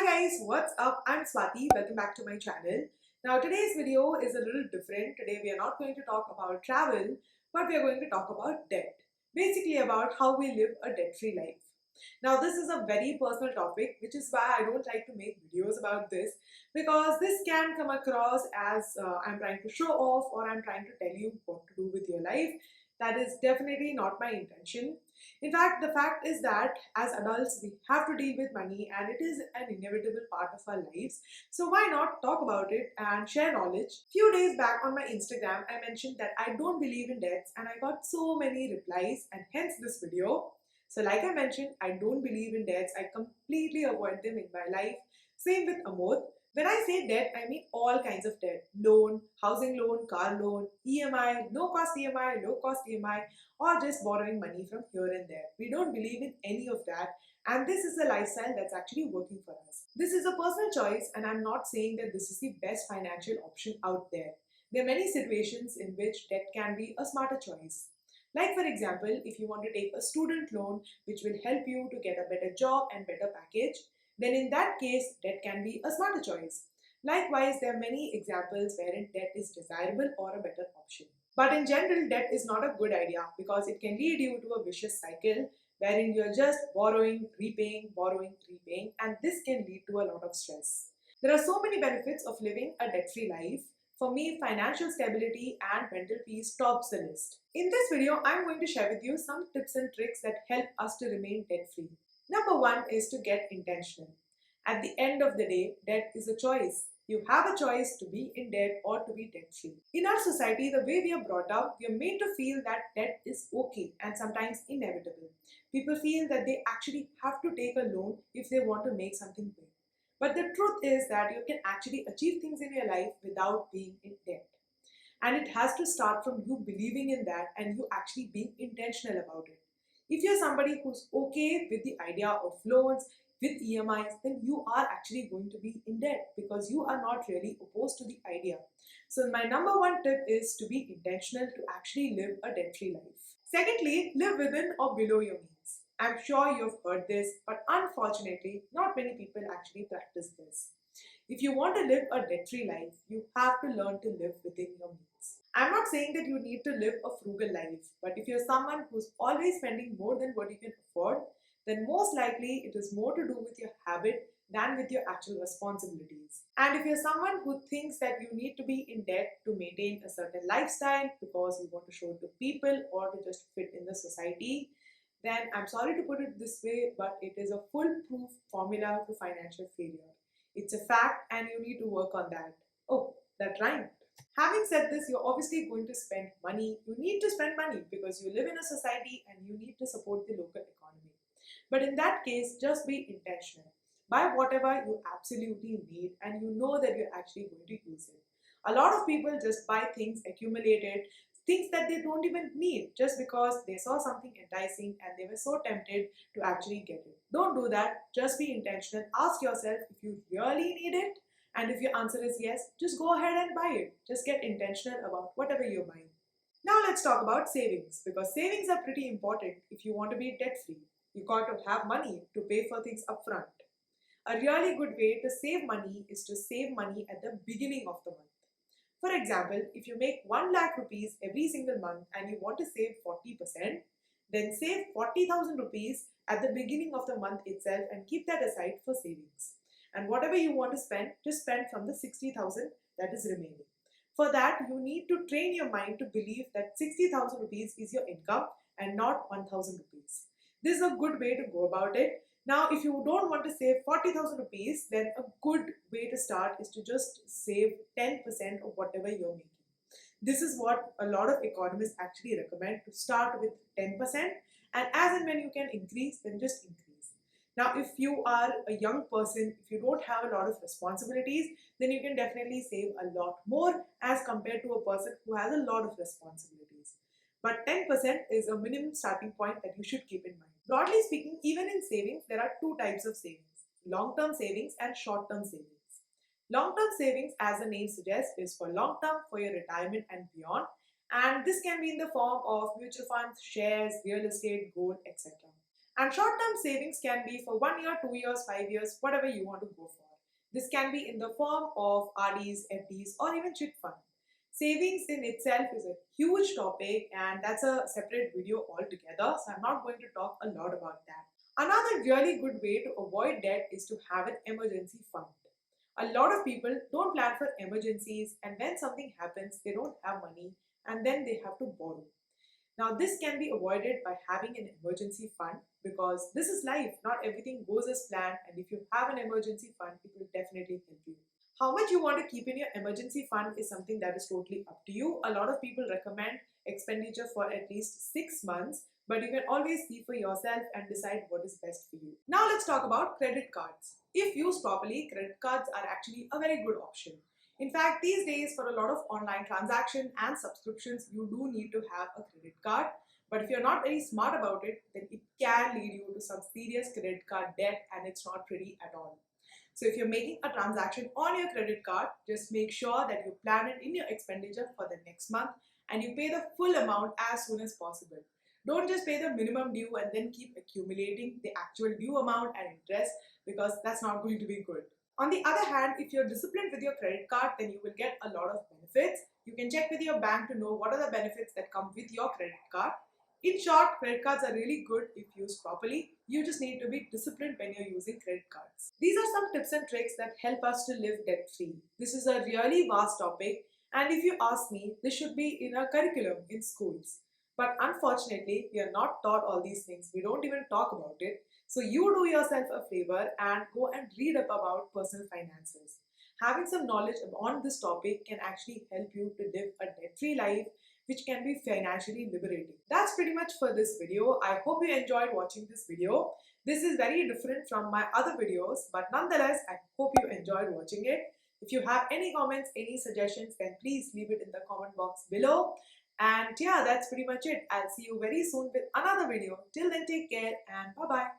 Hi guys, what's up? I'm Swati. Welcome back to my channel. Now today's video is a little different. Today we are not going to talk about travel, but we are going to talk about debt. Basically about how we live a debt-free life. Now this is a very personal topic, which is why I don't like to make videos about this, because this can come across as I'm trying to show off or I'm trying to tell you what to do with your life. That is definitely not my intention. In fact, the fact is that as adults, we have to deal with money and it is an inevitable part of our lives. So why not talk about it and share knowledge? Few days back on my Instagram, I mentioned that I don't believe in debts and I got so many replies and hence this video. So like I mentioned, I don't believe in debts. I completely avoid them in my life. Same with Amod. When I say debt, I mean all kinds of debt. Loan, housing loan, car loan, EMI, no cost EMI, low cost EMI, or just borrowing money from here and there. We don't believe in any of that, and this is a lifestyle that's actually working for us. This is a personal choice, and I'm not saying that this is the best financial option out there. There are many situations in which debt can be a smarter choice. Like, for example, if you want to take a student loan which will help you to get a better job and better package, then in that case, debt can be a smarter choice. Likewise, there are many examples wherein debt is desirable or a better option. But in general, debt is not a good idea because it can lead you to a vicious cycle wherein you're just borrowing, repaying, and this can lead to a lot of stress. There are so many benefits of living a debt free life. For me, financial stability and mental peace tops the list. In this video, I'm going to share with you some tips and tricks that help us to remain debt free. Number one is to get intentional. At the end of the day, debt is a choice. You have a choice to be in debt or to be debt free. In our society, the way we are brought up, we are made to feel that debt is okay and sometimes inevitable. People feel that they actually have to take a loan if they want to make something big. But the truth is that you can actually achieve things in your life without being in debt. And it has to start from you believing in that and you actually being intentional about it. If you're somebody who's okay with the idea of loans, with EMIs, then you are actually going to be in debt because you are not really opposed to the idea. So, my number one tip is to be intentional to actually live a debt free life. Secondly, live within or below your means. I'm sure you've heard this, but unfortunately, not many people actually practice this. If you want to live a debt free life, you have to learn to live within your means. I'm not saying that you need to live a frugal life, but if you're someone who's always spending more than what you can afford, then most likely it is more to do with your habit than with your actual responsibilities. And if you're someone who thinks that you need to be in debt to maintain a certain lifestyle because you want to show it to people or to just fit in the society, then I'm sorry to put it this way, but it is a foolproof formula to financial failure. It's a fact and you need to work on that. Oh, that rhymed. Having said this, you're obviously going to spend money. You need to spend money because you live in a society and you need to support the local economy. But in that case, just be intentional. Buy whatever you absolutely need and you know that you're actually going to use it. A lot of people just buy things accumulated, things that they don't even need just because they saw something enticing and they were so tempted to actually get it. Don't do that. Just be intentional. Ask yourself if you really need it. And if your answer is yes, just go ahead and buy it. Just get intentional about whatever you're buying. Now let's talk about savings because savings are pretty important if you want to be debt free. You got to have money to pay for things upfront. A really good way to save money is to save money at the beginning of the month. For example, if you make 1 lakh rupees every single month and you want to save 40%, then save 40,000 rupees at the beginning of the month itself and keep that aside for savings. And whatever you want to spend, just spend from the 60,000 that is remaining. For that, you need to train your mind to believe that 60,000 rupees is your income and not 1,000 rupees. This is a good way to go about it. Now, if you don't want to save 40,000 rupees, then a good way to start is to just save 10% of whatever you're making. This is what a lot of economists actually recommend, to start with 10%, and as and when you can increase, then just increase. Now, if you are a young person, if you don't have a lot of responsibilities, then you can definitely save a lot more as compared to a person who has a lot of responsibilities. But 10% is a minimum starting point that you should keep in mind. Broadly speaking, even in savings, there are two types of savings: long term savings and short term savings. Long term savings, as the name suggests, is for long term, for your retirement and beyond. And this can be in the form of mutual funds, shares, real estate, gold, etc. And short-term savings can be for 1 year, 2 years, 5 years, whatever you want to go for. This can be in the form of RDs, FDs, or even chit fund. Savings in itself is a huge topic, and that's a separate video altogether, so I'm not going to talk a lot about that. Another really good way to avoid debt is to have an emergency fund. A lot of people don't plan for emergencies, and when something happens, they don't have money and then they have to borrow. Now, this can be avoided by having an emergency fund because this is life. Not everything goes as planned, and if you have an emergency fund, it will definitely help you. How much you want to keep in your emergency fund is something that is totally up to you. A lot of people recommend expenditure for at least 6 months, but you can always see for yourself and decide what is best for you. Now, let's talk about credit cards. If used properly, credit cards are actually a very good option. In fact, these days for a lot of online transaction and subscriptions, you do need to have a credit card. But if you're not very smart about it, then it can lead you to some serious credit card debt, and it's not pretty at all. So if you're making a transaction on your credit card, just make sure that you plan it in your expenditure for the next month and you pay the full amount as soon as possible. Don't just pay the minimum due and then keep accumulating the actual due amount and interest, because that's not going to be good. On the other hand, if you're disciplined with your credit card, then you will get a lot of benefits. You can check with your bank to know what are the benefits that come with your credit card. In short, credit cards are really good if used properly. You just need to be disciplined when you're using credit cards. These are some tips and tricks that help us to live debt free. This is a really vast topic, and if you ask me, this should be in a curriculum in schools. But unfortunately, we are not taught all these things. We don't even talk about it. So you do yourself a favor and go and read up about personal finances. Having some knowledge on this topic can actually help you to live a debt-free life, which can be financially liberating. That's pretty much for this video. I hope you enjoyed watching this video. This is very different from my other videos, but nonetheless, I hope you enjoyed watching it. If you have any comments, any suggestions, then please leave it in the comment box below. And yeah, that's pretty much it. I'll see you very soon with another video. Till then, take care and bye-bye.